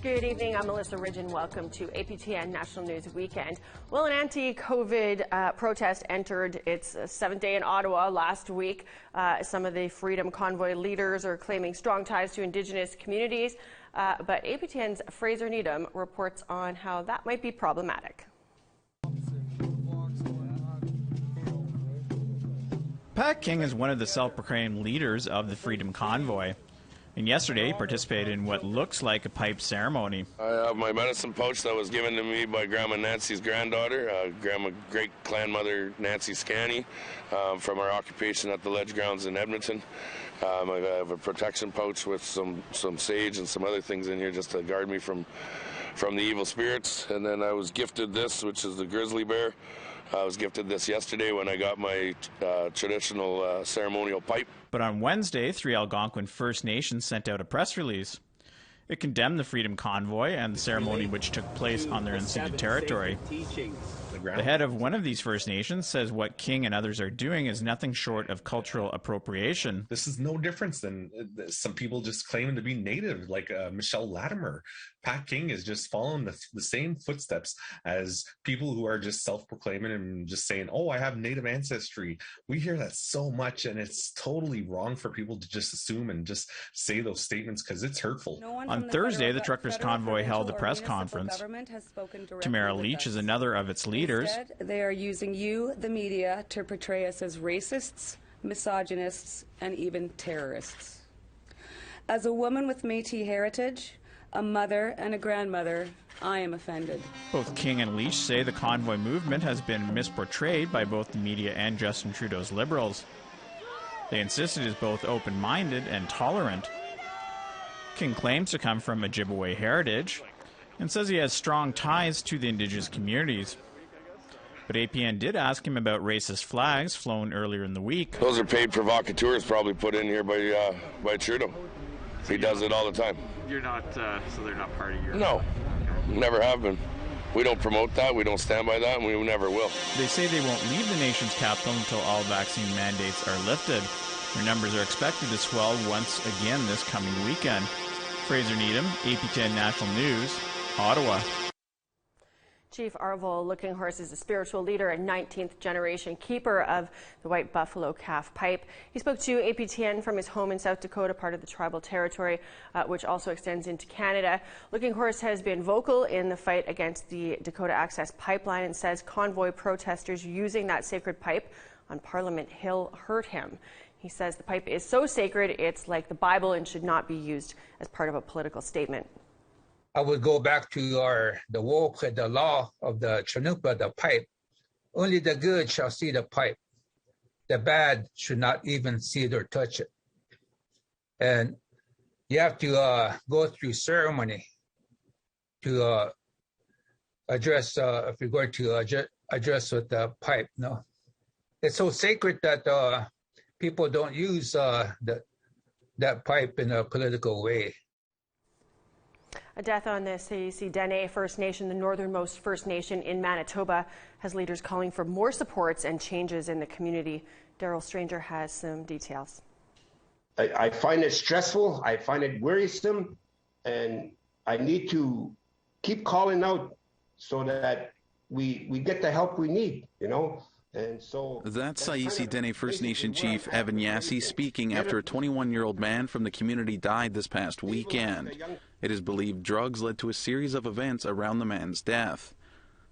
Good evening, I'm Melissa Ridge and welcome to APTN National News Weekend. Well, an anti-COVID protest entered its seventh day in Ottawa last week. Some of the Freedom Convoy leaders are claiming strong ties to Indigenous communities, but APTN's Fraser Needham reports on how that might be problematic. Pat King is one of the self-proclaimed leaders of the Freedom Convoy, and yesterday he participated in what looks like a pipe ceremony. I have my medicine pouch that was given to me by Grandma Nancy's granddaughter, Grandma great-grandmother Nancy Scanny, from our occupation at the Ledge Grounds in Edmonton. I have a protection pouch with some sage and some other things in here just to guard me from the evil spirits. And then I was gifted this, which is the grizzly bear. I was gifted this yesterday when I got my traditional ceremonial pipe. But on Wednesday, 3 Algonquin First Nation sent out a press release. It condemned the Freedom Convoy and the ceremony which took place on their unceded territory. The head of one of these First Nations says what King and others are doing is nothing short of cultural appropriation. This is no different than some people just claiming to be Native, like Michelle Latimer. Pat King is just following the same footsteps as people who are just self-proclaiming and just saying, oh, I have Native ancestry. We hear that so much, and it's totally wrong for people to just assume and just say those statements because it's hurtful. On Thursday, the Truckers' Convoy held a press conference. Tamara Leach is another of its leaders. Instead, they are using you, the media, to portray us as racists, misogynists, and even terrorists. As a woman with Métis heritage, a mother and a grandmother, I am offended. Both King and Leach say the convoy movement has been misportrayed by both the media and Justin Trudeau's Liberals. They insist it is both open-minded and tolerant. King claims to come from Ojibwe heritage and says he has strong ties to the Indigenous communities. But APN did ask him about racist flags flown earlier in the week. Those are paid provocateurs probably put in here by Trudeau. He does it all the time. You're not, so they're not part of your... No, never have been. We don't promote that, we don't stand by that, and we never will. They say they won't leave the nation's capital until all vaccine mandates are lifted. Their numbers are expected to swell once again this coming weekend. Fraser Needham, APTN National News, Ottawa. Chief Arvol Looking Horse is a spiritual leader and 19th generation keeper of the White Buffalo Calf Pipe. He spoke to APTN from his home in South Dakota, part of the tribal territory, which also extends into Canada. Looking Horse has been vocal in the fight against the Dakota Access Pipeline and says convoy protesters using that sacred pipe on Parliament Hill hurt him. He says the pipe is so sacred it's like the Bible and should not be used as part of a political statement. I would go back to the law of the Chanupa, the pipe. Only the good shall see the pipe. The bad should not even see it or touch it. And you have to go through ceremony to address, if you're going to address with the pipe. No, it's so sacred that people don't use that pipe in a political way. A death on the Sayisi Dene First Nation, the northernmost First Nation in Manitoba, has leaders calling for more supports and changes in the community. Daryl Stranger has some details. I find it stressful, I find it worrisome, and I need to keep calling out so that we get the help we need, you know. And so that's Sayisi Dene First Nation Chief Evan Yassy speaking after a 21-year-old man from the community died this past weekend. It is believed drugs led to a series of events around the man's death.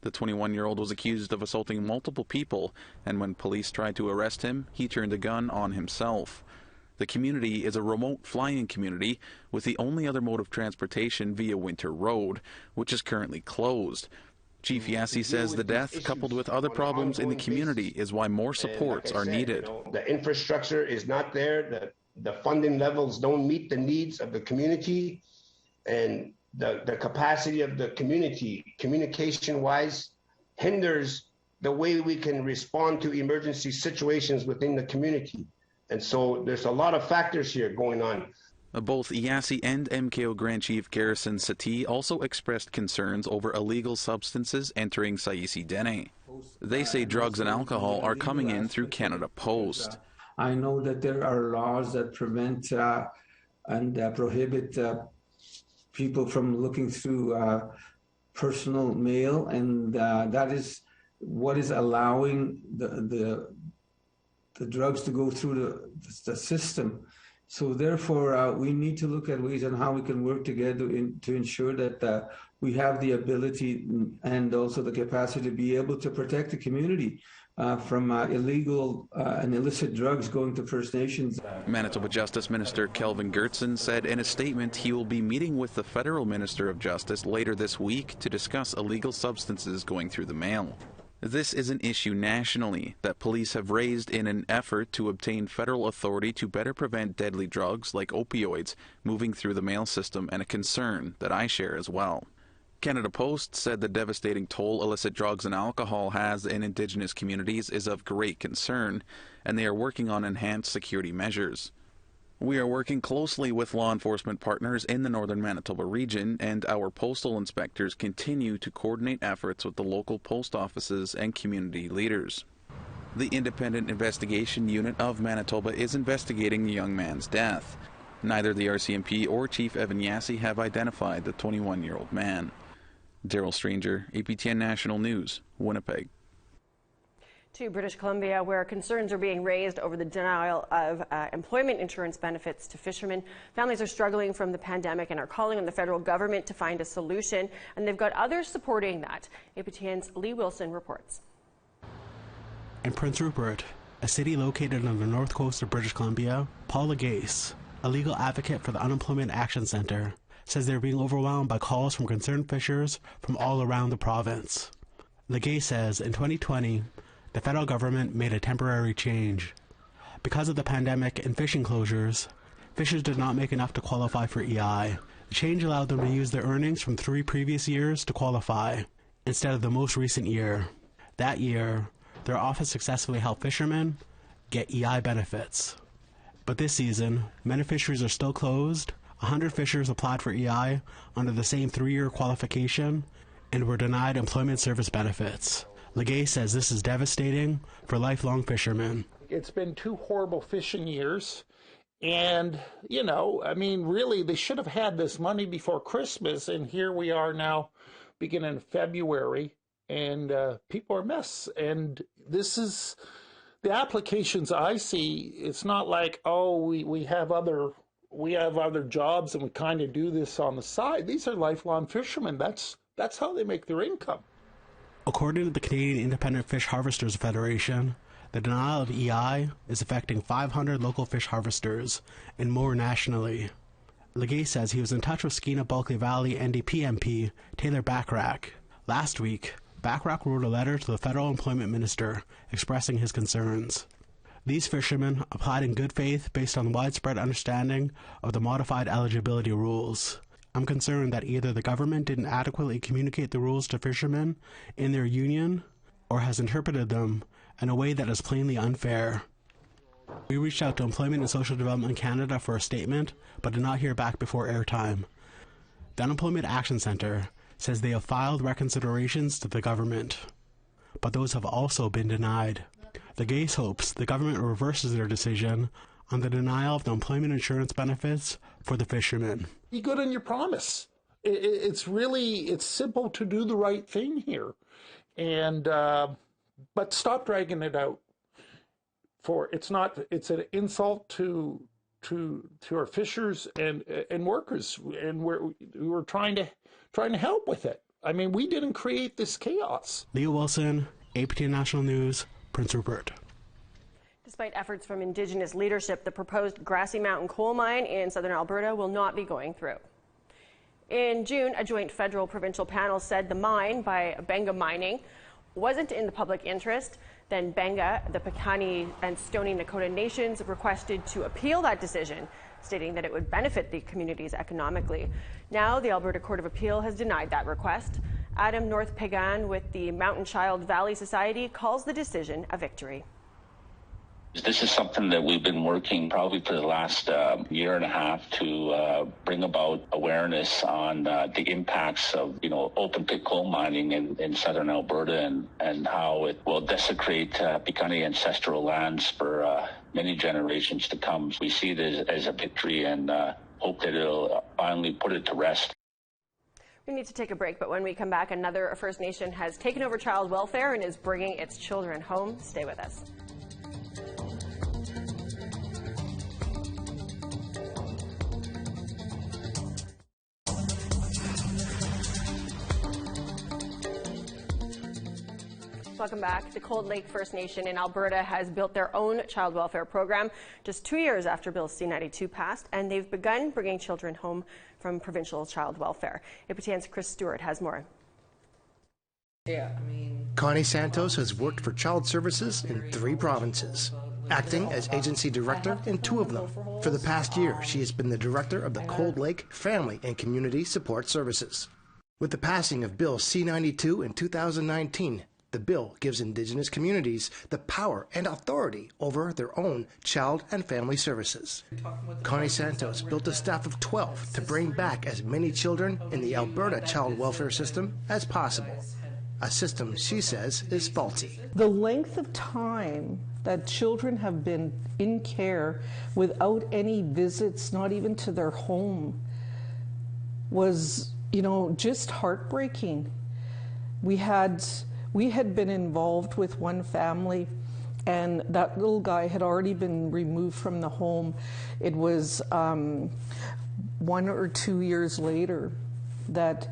The 21-year-old was accused of assaulting multiple people, and when police tried to arrest him, he turned a gun on himself. The community is a remote flying community with the only other mode of transportation via Winter Road, which is currently closed. Chief Yassy says the death, coupled with other problems in the community, is why more supports are needed. The infrastructure is not there, the funding levels don't meet the needs of the community, and the capacity of the community, communication-wise, hinders the way we can respond to emergency situations within the community. And so there's a lot of factors here going on. Both Yassy and MKO Grand Chief Garrison Satie also expressed concerns over illegal substances entering Sayisi Dene. They say drugs and alcohol are coming in through Canada Post. I know that there are laws that prevent and prohibit people from looking through personal mail, and that is what is allowing the drugs to go through the system. So therefore, we need to look at ways on how we can work together to ensure that we have the ability and also the capacity to be able to protect the community from illegal and illicit drugs going to First Nations. Manitoba Justice Minister Kelvin Gertsen said in a statement he will be meeting with the Federal Minister of Justice later this week to discuss illegal substances going through the mail. This is an issue nationally that police have raised in an effort to obtain federal authority to better prevent deadly drugs like opioids moving through the mail system, and a concern that I share as well. Canada Post said the devastating toll illicit drugs and alcohol has in Indigenous communities is of great concern, and they are working on enhanced security measures. We are working closely with law enforcement partners in the northern Manitoba region, and our postal inspectors continue to coordinate efforts with the local post offices and community leaders. The Independent Investigation Unit of Manitoba is investigating the young man's death. Neither the RCMP or Chief Evan Yassy have identified the 21-year-old man. Daryl Stranger, APTN National News, Winnipeg. To British Columbia, where concerns are being raised over the denial of employment insurance benefits to fishermen. Families are struggling from the pandemic and are calling on the federal government to find a solution, and they've got others supporting that. APTN's Lee Wilson reports. In Prince Rupert, a city located on the north coast of British Columbia, Paul Legase, a legal advocate for the Unemployment Action Centre, says they're being overwhelmed by calls from concerned fishers from all around the province. Legase says in 2020, the federal government made a temporary change. Because of the pandemic and fishing closures, fishers did not make enough to qualify for EI. The change allowed them to use their earnings from 3 previous years to qualify, instead of the most recent year. That year, their office successfully helped fishermen get EI benefits. But this season, many fisheries are still closed. 100 fishers applied for EI under the same 3-year qualification and were denied employment service benefits. Legay says this is devastating for lifelong fishermen. It's been 2 horrible fishing years, and, you know, I mean, really, they should have had this money before Christmas, and here we are now, beginning of February, and people are a mess. And this is, the applications I see, it's not like, oh, we have other jobs and we kind of do this on the side. These are lifelong fishermen. That's how they make their income. According to the Canadian Independent Fish Harvesters Federation, the denial of EI is affecting 500 local fish harvesters and more nationally. Legay says he was in touch with Skeena Bulkley Valley NDP MP Taylor Backrack. Last week, Backrack wrote a letter to the federal employment minister expressing his concerns. These fishermen applied in good faith based on widespread understanding of the modified eligibility rules. I'm concerned that either the government didn't adequately communicate the rules to fishermen in their union or has interpreted them in a way that is plainly unfair. We reached out to Employment and Social Development Canada for a statement, but did not hear back before airtime. The Unemployment Action Centre says they have filed reconsiderations to the government, but those have also been denied. The Gays hopes the government reverses their decision on the denial of the employment insurance benefits for the fishermen. Be good on your promise. It's simple to do the right thing here, and but stop dragging it out. It's an insult to our fishers and workers, and we're trying to help with it. I mean, we didn't create this chaos. Leo Wilson, APTN National News, Prince Rupert. Despite efforts from Indigenous leadership, the proposed Grassy Mountain coal mine in southern Alberta will not be going through. In June, a joint federal-provincial panel said the mine by Benga Mining wasn't in the public interest. Then Benga, the Piikani and Stoney Nakoda nations requested to appeal that decision, stating that it would benefit the communities economically. Now, the Alberta Court of Appeal has denied that request. Adam North Pagan with the Mountain Child Valley Society calls the decision a victory. This is something that we've been working probably for the last year and a half to bring about awareness on the impacts of, open pit coal mining in southern Alberta and how it will desecrate Piikani ancestral lands for many generations to come. We see this as a victory and hope that it'll finally put it to rest. We need to take a break, but when we come back, another First Nation has taken over child welfare and is bringing its children home. Stay with us. Welcome back. The Cold Lake First Nation in Alberta has built their own child welfare program just 2 years after Bill C-92 passed, and they've begun bringing children home from provincial child welfare. APTN's Chris Stewart has more. Connie Santos has worked for child services in 3 provinces, acting as agency director in 2 of them. For the past year, she has been the director of the Cold Lake Family and Community Support Services. With the passing of Bill C-92 in 2019, the bill gives Indigenous communities the power and authority over their own child and family services. Connie Santos built a staff of 12 to bring back as many children in the Alberta child welfare system as possible. A system she says is faulty. The length of time that children have been in care without any visits, not even to their home, was, just heartbreaking. We had been involved with one family, and that little guy had already been removed from the home. It was 1 or 2 years later that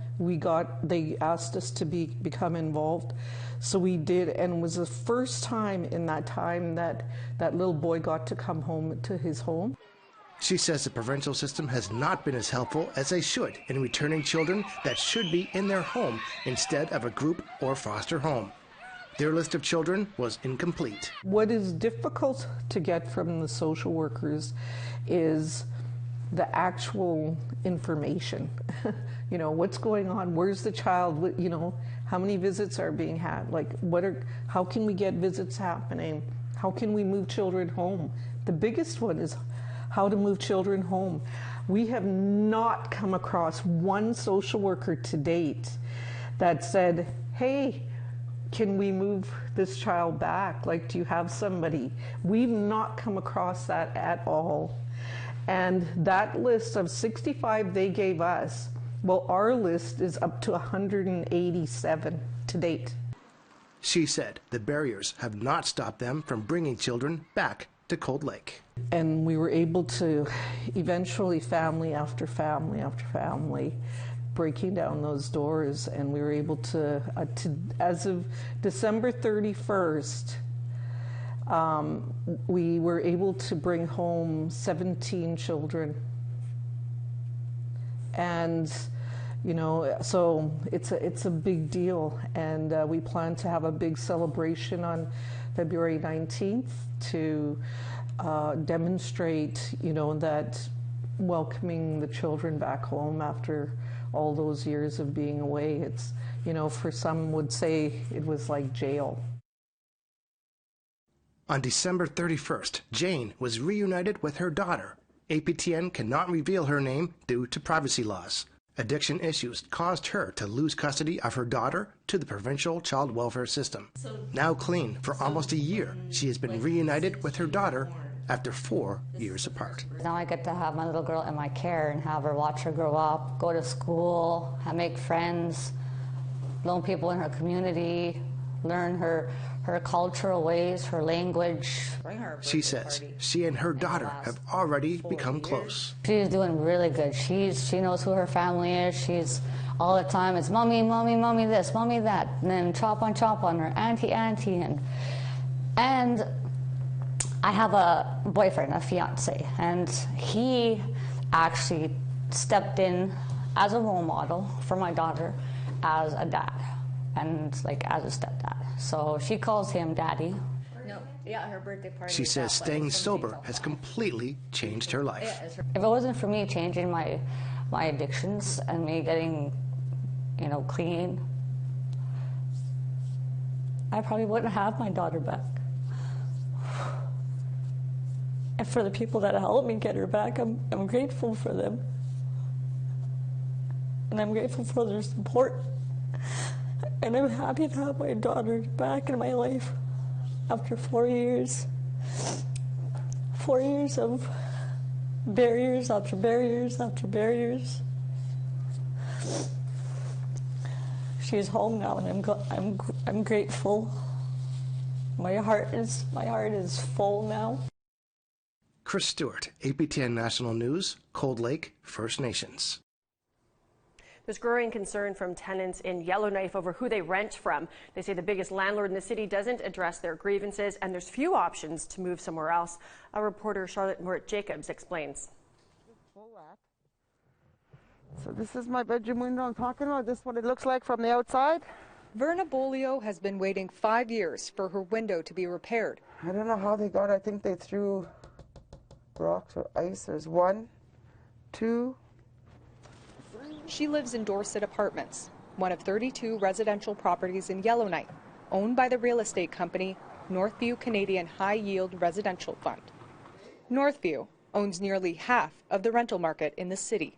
they asked us to become involved. So we did, and it was the first time in that time that little boy got to come home to his home. She says the provincial system has not been as helpful as they should in returning children that should be in their home instead of a group or foster home. Their list of children was incomplete. What is difficult to get from the social workers is the actual information. What's going on? Where's the child? How many visits are being had? How can we get visits happening? How can we move children home? The biggest one is how to move children home. We have not come across one social worker to date that said, hey, can we move this child back? Do you have somebody? We've not come across that at all. And that list of 65 they gave us, well, our list is up to 187 to date. She said the barriers have not stopped them from bringing children back to Cold Lake. And we were able to eventually, family after family after family, breaking down those doors, and we were able to as of December 31st, we were able to bring home 17 children. And so it's a big deal, and we plan to have a big celebration on February 19th to demonstrate, that welcoming the children back home after all those years of being away. It's, for some would say it was like jail. On December 31st, Jane was reunited with her daughter. APTN cannot reveal her name due to privacy laws. Addiction issues caused her to lose custody of her daughter to the provincial child welfare system. Now clean for almost a year, she has been reunited with her daughter after 4 years apart. Now I get to have my little girl in my care and have her watch her grow up, go to school, make friends, learn people in her community, learn her cultural ways, her language. She says she and her daughter have already become close. She's doing really good. She knows who her family is. She's all the time, it's mommy, mommy, mommy this, mommy that, and then chop on her, auntie, and I have a boyfriend, a fiance, and he actually stepped in as a role model for my daughter as a dad and as a stepdad. So she calls him daddy. No, yeah, her birthday party. She says staying sober has completely changed her life. If it wasn't for me changing my addictions and me getting, clean, I probably wouldn't have my daughter back. And for the people that helped me get her back, I'm grateful for them. And I'm grateful for their support. And I'm happy to have my daughter back in my life after 4 years. 4 years of barriers after barriers after barriers. she's home now, and I'm grateful. My heart is full now. Chris Stewart, APTN National News, Cold Lake, First Nations. There's growing concern from tenants in Yellowknife over who they rent from. They say the biggest landlord in the city doesn't address their grievances, and there's few options to move somewhere else. Our reporter Charlotte Mort-Jacobs explains. So this is my bedroom window I'm talking about. This is what it looks like from the outside. Verna Bolio has been waiting 5 years for her window to be repaired. I don't know how they got it. I think they threw rocks or ice. There's 1, 2. She lives in Dorset Apartments, one of 32 residential properties in Yellowknife, owned by the real estate company Northview Canadian High Yield Residential Fund. Northview owns nearly half of the rental market in the city.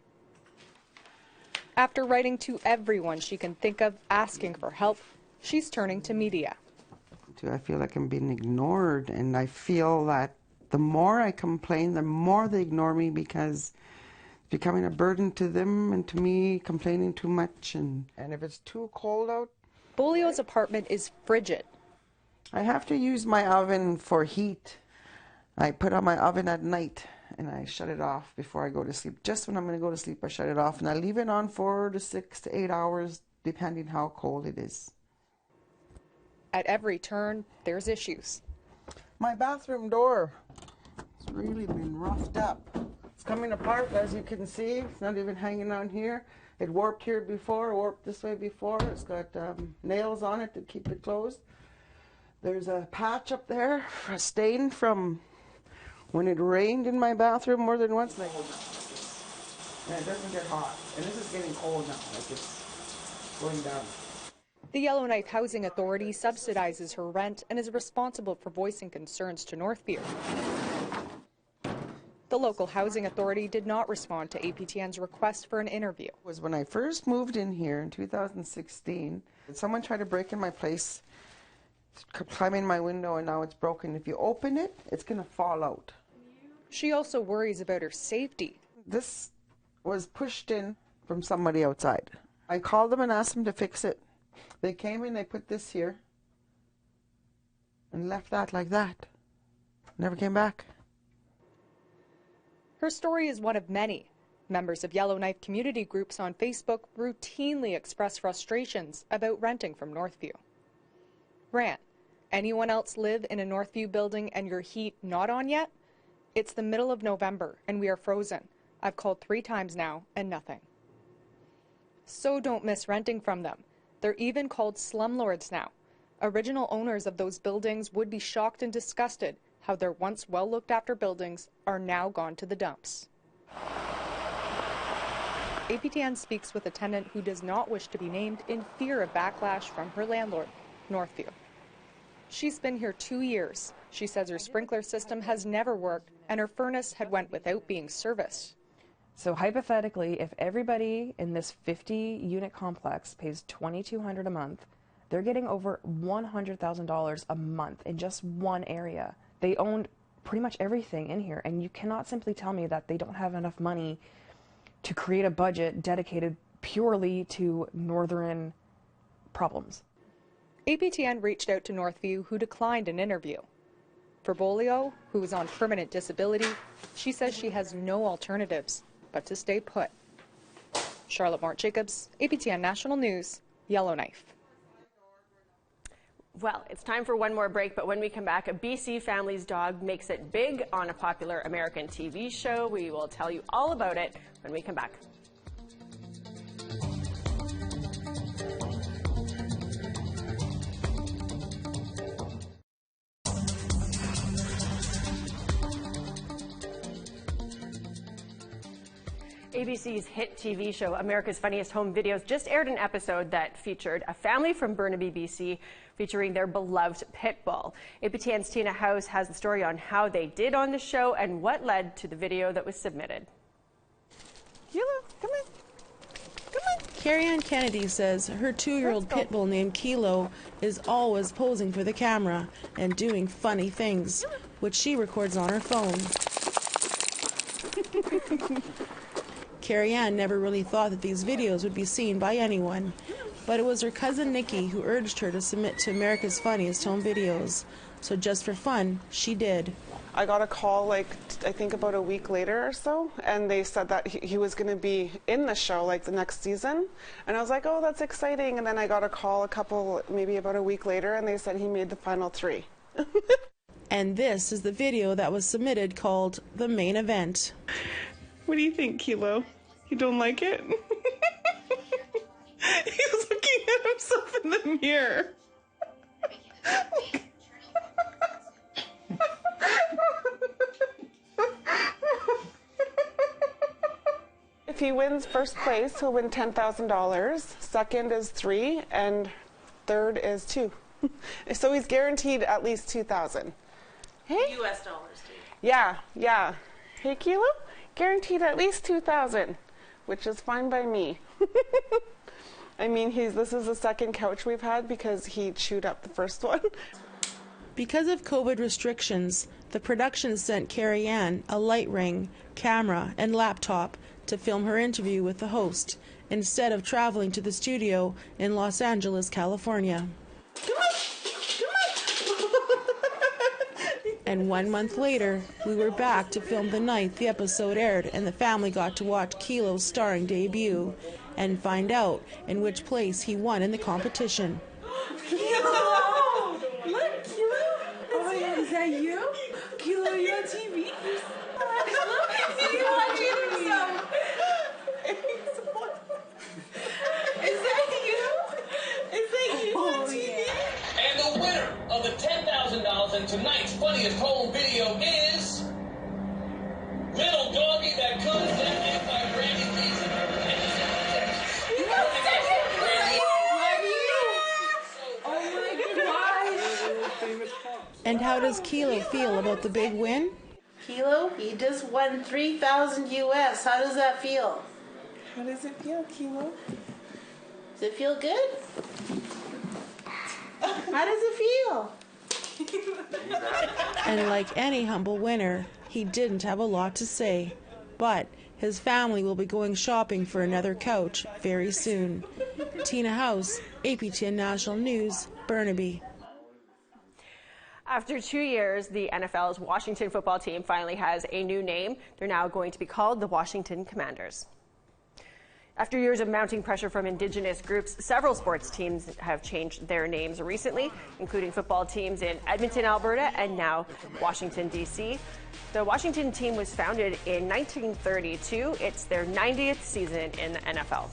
After writing to everyone she can think of asking for help, she's turning to media. I feel like I'm being ignored, and I feel that the more I complain, the more they ignore me, because it's becoming a burden to them and to me, complaining too much. And if it's too cold out... Bolio's apartment is frigid. I have to use my oven for heat. I put on my oven at night and I shut it off before I go to sleep. Just when I'm going to go to sleep, I shut it off, and I leave it on 4 to 6 to 8 hours, depending how cold it is. At every turn, there's issues. My bathroom door, it's really been roughed up. It's coming apart, as you can see. It's not even hanging on here. It warped here before, warped this way before. It's got nails on it to keep it closed. There's a patch up there, a stain from when it rained in my bathroom more than once. And it doesn't get hot. And this is getting cold now, like it's going down. The Yellowknife Housing Authority subsidizes her rent and is responsible for voicing concerns to Northview. The local housing authority did not respond to APTN's request for an interview. It was when I first moved in here in 2016. Someone tried to break in my place, climb in my window, and now it's broken. If you open it, it's going to fall out. She also worries about her safety. This was pushed in from somebody outside. I called them and asked them to fix it. They came in, they put this here and left that like that. Never came back. Her story is one of many. Members of Yellowknife community groups on Facebook routinely express frustrations about renting from Northview. Rant, anyone else live in a Northview building and your heat not on yet? It's the middle of November and we are frozen. I've called 3 times now and nothing. So don't miss renting from them. They're even called slumlords now. Original owners of those buildings would be shocked and disgusted how their once well looked after buildings are now gone to the dumps. APTN speaks with a tenant who does not wish to be named in fear of backlash from her landlord, Northview. She's been here 2 years. She says her sprinkler system has never worked and her furnace had went without being serviced. So hypothetically, if everybody in this 50-unit complex pays $2,200 a month, they're getting over $100,000 a month in just one area. They owned pretty much everything in here, and you cannot simply tell me that they don't have enough money to create a budget dedicated purely to northern problems. APTN reached out to Northview, who declined an interview. For Bolio, who is on permanent disability, she says she has no alternatives but to stay put. Charlotte Mort-Jacobs, APTN National News, Yellowknife. Well, it's time for one more break, but when we come back, a BC family's dog makes it big on a popular American TV show. We will tell you all about it when we come back. ABC's hit TV show, America's Funniest Home Videos, just aired an episode that featured a family from Burnaby, BC, featuring their beloved pit bull. APTN's Tina House has the story on how they did on the show and what led to the video that was submitted. Kilo, come on. Come on. Carrie Ann Kennedy says her 2-year-old pit bull named Kilo is always posing for the camera and doing funny things, which she records on her phone. Carrie Ann never really thought that these videos would be seen by anyone. But it was her cousin Nikki who urged her to submit to America's Funniest Home Videos. So just for fun, she did. I got a call, like, I think about a week later or so, and they said that he was going to be in the show, like, the next season. And I was like, oh, that's exciting. And then I got a call maybe about a week later, and they said he made the final 3. And this is the video that was submitted called The Main Event. What do you think, Kilo? You don't like it? He's looking at himself in the mirror. If he wins first place, he'll win $10,000. Second is 3, and third is 2. So he's guaranteed at least $2,000. Hey? U.S. dollars, too. Yeah. Hey, Kilo? Guaranteed at least $2,000, which is fine by me. I mean, this is the second couch we've had because he chewed up the first one. Because of COVID restrictions, the production sent Carrie Ann a light ring, camera, and laptop to film her interview with the host, instead of traveling to the studio in Los Angeles, California. And 1 month later, we were back to film the night the episode aired, and the family got to watch Kilo's starring debut and find out in which place he won in the competition. Kilo! Look, Kilo! Oh my God, is that you? Kilo, are you on TV? He's watching himself. Is that you? Is that you on TV? And the winner of the $10,000 in tonight's funniest home video is Little Doggy That Could Have Been by Brandy Gleason. You got second place! Oh my gosh! And how does Kilo feel about the big win? Kilo, you just won $3,000 US. How does that feel? How does it feel, Kilo? Does it feel good? How does it feel? And like any humble winner, he didn't have a lot to say. But his family will be going shopping for another couch very soon. Tina House, APTN National News, Burnaby. After 2 years, the NFL's Washington football team finally has a new name. They're now going to be called the Washington Commanders. After years of mounting pressure from Indigenous groups, several sports teams have changed their names recently, including football teams in Edmonton, Alberta, and now Washington, D.C. The Washington team was founded in 1932. It's their 90th season in the NFL.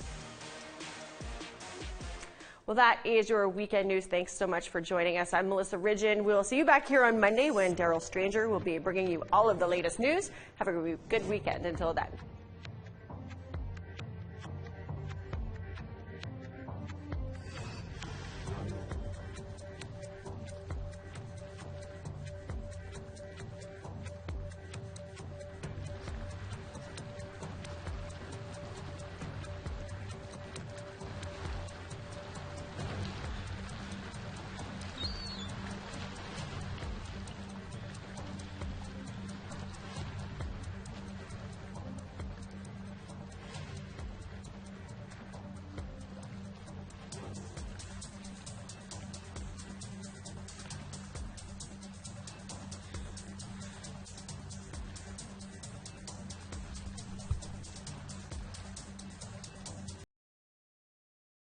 Well, that is your weekend news. Thanks so much for joining us. I'm Melissa Ridgen. We'll see you back here on Monday when Daryl Stranger will be bringing you all of the latest news. Have a good weekend until then.